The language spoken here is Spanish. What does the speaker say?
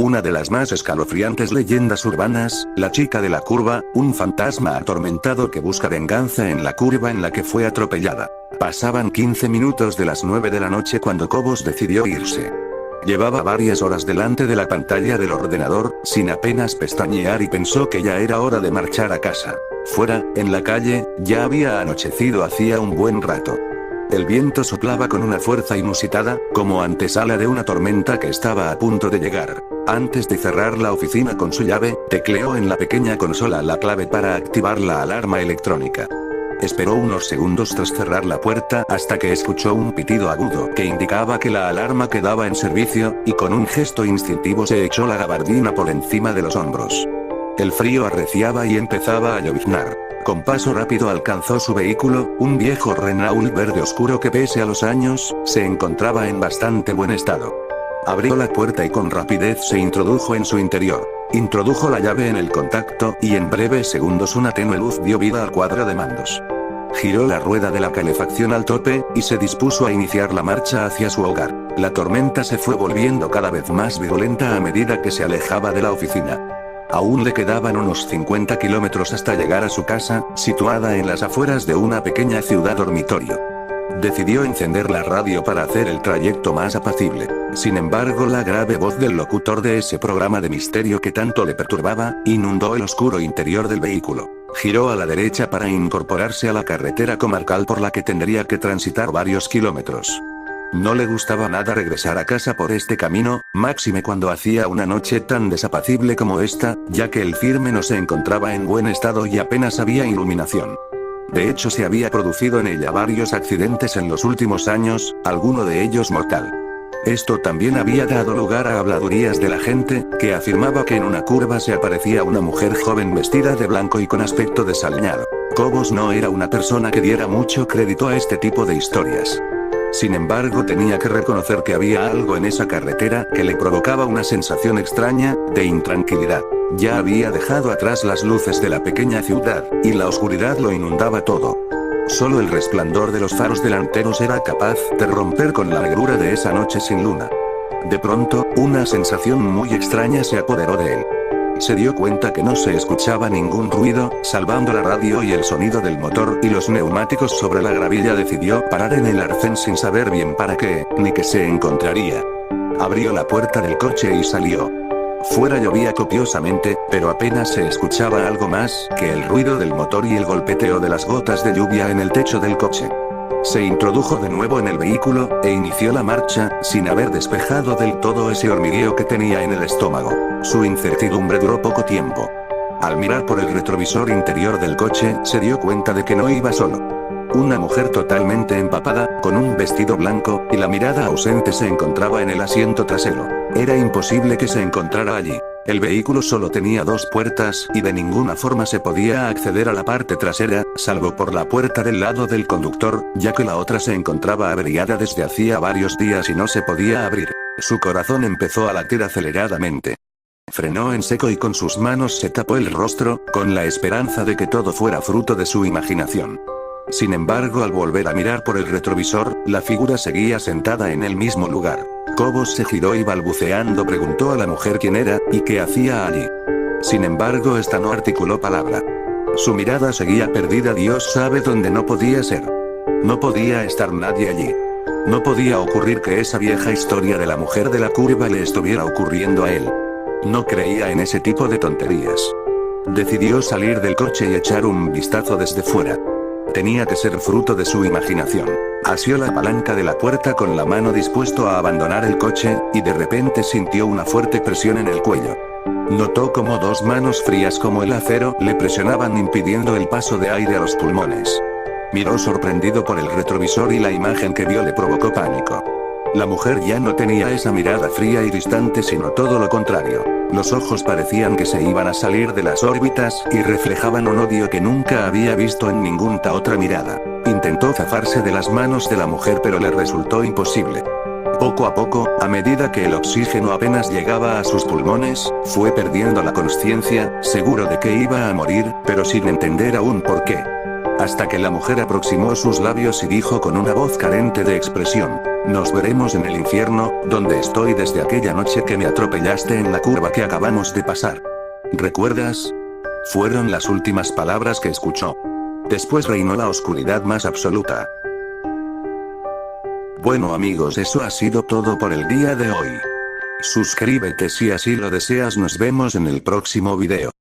Una de las más escalofriantes leyendas urbanas, la chica de la curva, un fantasma atormentado que busca venganza en la curva en la que fue atropellada. Pasaban 15 minutos de las 9 de la noche cuando Cobos decidió irse. Llevaba varias horas delante de la pantalla del ordenador, sin apenas pestañear y pensó que ya era hora de marchar a casa. Fuera, en la calle, ya había anochecido hacía un buen rato. El viento soplaba con una fuerza inusitada, como antesala de una tormenta que estaba a punto de llegar. Antes de cerrar la oficina con su llave, tecleó en la pequeña consola la clave para activar la alarma electrónica. Esperó unos segundos tras cerrar la puerta hasta que escuchó un pitido agudo que indicaba que la alarma quedaba en servicio, y con un gesto instintivo se echó la gabardina por encima de los hombros. El frío arreciaba y empezaba a lloviznar. Con paso rápido alcanzó su vehículo, un viejo Renault verde oscuro que pese a los años, se encontraba en bastante buen estado. Abrió la puerta y con rapidez se introdujo en su interior. Introdujo la llave en el contacto y en breves segundos una tenue luz dio vida al cuadro de mandos. Giró la rueda de la calefacción al tope, y se dispuso a iniciar la marcha hacia su hogar. La tormenta se fue volviendo cada vez más virulenta a medida que se alejaba de la oficina. Aún le quedaban unos 50 kilómetros hasta llegar a su casa, situada en las afueras de una pequeña ciudad dormitorio. Decidió encender la radio para hacer el trayecto más apacible. Sin embargo, la grave voz del locutor de ese programa de misterio que tanto le perturbaba, inundó el oscuro interior del vehículo. Giró a la derecha para incorporarse a la carretera comarcal por la que tendría que transitar varios kilómetros. No le gustaba nada regresar a casa por este camino, máxime cuando hacía una noche tan desapacible como esta, ya que el firme no se encontraba en buen estado y apenas había iluminación. De hecho, se había producido en ella varios accidentes en los últimos años, alguno de ellos mortal. Esto también había dado lugar a habladurías de la gente, que afirmaba que en una curva se aparecía una mujer joven vestida de blanco y con aspecto desaliñado. Cobos no era una persona que diera mucho crédito a este tipo de historias. Sin embargo, tenía que reconocer que había algo en esa carretera que le provocaba una sensación extraña, de intranquilidad. Ya había dejado atrás las luces de la pequeña ciudad, y la oscuridad lo inundaba todo. Solo el resplandor de los faros delanteros era capaz de romper con la negrura de esa noche sin luna. De pronto, una sensación muy extraña se apoderó de él. Se dio cuenta que no se escuchaba ningún ruido, salvando la radio y el sonido del motor y los neumáticos sobre la gravilla. Decidió parar en el arcén sin saber bien para qué, ni qué se encontraría. Abrió la puerta del coche y salió. Fuera llovía copiosamente, pero apenas se escuchaba algo más que el ruido del motor y el golpeteo de las gotas de lluvia en el techo del coche. Se introdujo de nuevo en el vehículo, e inició la marcha, sin haber despejado del todo ese hormigueo que tenía en el estómago. Su incertidumbre duró poco tiempo. Al mirar por el retrovisor interior del coche, se dio cuenta de que no iba solo. Una mujer totalmente empapada, con un vestido blanco, y la mirada ausente se encontraba en el asiento trasero. Era imposible que se encontrara allí. El vehículo solo tenía dos puertas, y de ninguna forma se podía acceder a la parte trasera, salvo por la puerta del lado del conductor, ya que la otra se encontraba averiada desde hacía varios días y no se podía abrir. Su corazón empezó a latir aceleradamente. Frenó en seco y con sus manos se tapó el rostro, con la esperanza de que todo fuera fruto de su imaginación. Sin embargo, al volver a mirar por el retrovisor, la figura seguía sentada en el mismo lugar. Cobos se giró y balbuceando preguntó a la mujer quién era, y qué hacía allí. Sin embargo, esta no articuló palabra. Su mirada seguía perdida. Dios sabe dónde no podía ser. No podía estar nadie allí. No podía ocurrir que esa vieja historia de la mujer de la curva le estuviera ocurriendo a él. No creía en ese tipo de tonterías. Decidió salir del coche y echar un vistazo desde fuera. Tenía que ser fruto de su imaginación. Asió la palanca de la puerta con la mano dispuesto a abandonar el coche, y de repente sintió una fuerte presión en el cuello. Notó como dos manos frías como el acero le presionaban impidiendo el paso de aire a los pulmones. Miró sorprendido por el retrovisor y la imagen que vio le provocó pánico. La mujer ya no tenía esa mirada fría y distante, sino todo lo contrario. Los ojos parecían que se iban a salir de las órbitas, y reflejaban un odio que nunca había visto en ninguna otra mirada. Intentó zafarse de las manos de la mujer, pero le resultó imposible. Poco a poco, a medida que el oxígeno apenas llegaba a sus pulmones, fue perdiendo la consciencia, seguro de que iba a morir, pero sin entender aún por qué. Hasta que la mujer aproximó sus labios y dijo con una voz carente de expresión: nos veremos en el infierno, donde estoy desde aquella noche que me atropellaste en la curva que acabamos de pasar. ¿Recuerdas? Fueron las últimas palabras que escuchó. Después reinó la oscuridad más absoluta. Bueno amigos, eso ha sido todo por el día de hoy. Suscríbete si así lo deseas, nos vemos en el próximo video.